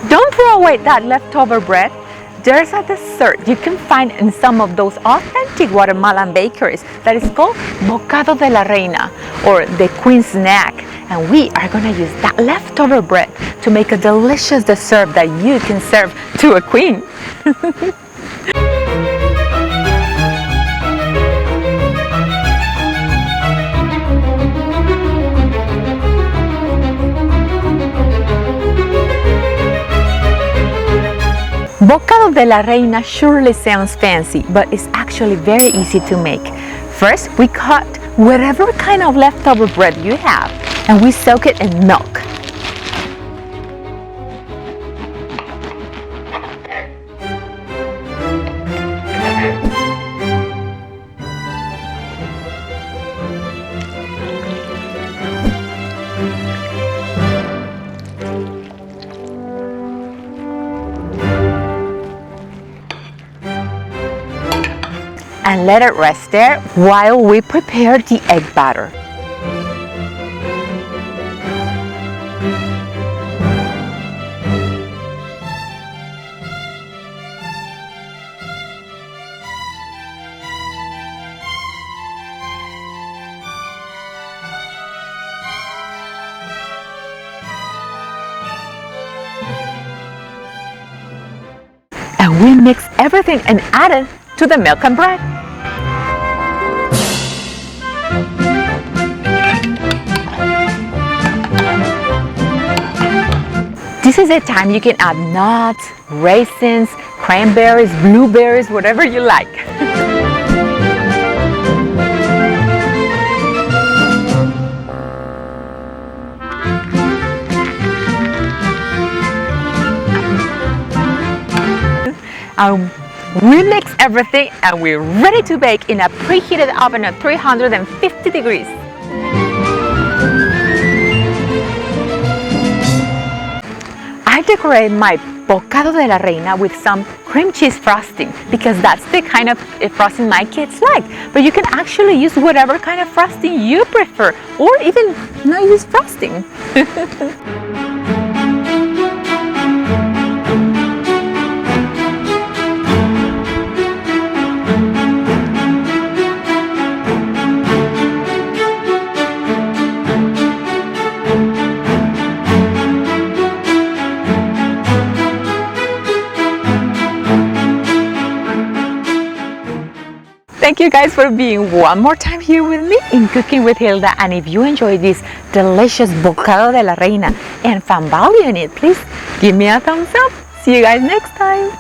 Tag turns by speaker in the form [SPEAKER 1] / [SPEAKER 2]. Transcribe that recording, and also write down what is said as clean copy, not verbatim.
[SPEAKER 1] Don't throw away that leftover bread. There's a dessert you can find in some of those authentic Guatemalan bakeries that is called Bocado de la Reina, or the Queen's Snack. And we are going to use that leftover bread to make a delicious dessert that you can serve to a queen. Bocado de la Reina surely sounds fancy, but it's actually very easy to make. First, we cut whatever kind of leftover bread you have, and we soak it in milk. And let it rest there while we prepare the egg batter. And we mix everything and add it to the milk and bread. This is the time you can add nuts, raisins, cranberries, blueberries, whatever you like. We mix everything and we're ready to bake in a preheated oven at 350 degrees. I decorate my Bocado de la Reina with some cream cheese frosting because that's the kind of frosting my kids like. But you can actually use whatever kind of frosting you prefer, or even not use frosting. Thank you guys for being one more time here with me in Cooking with Hilda. And if you enjoyed this delicious Bocado de la Reina and found value in it, please give me a thumbs up. See you guys next time.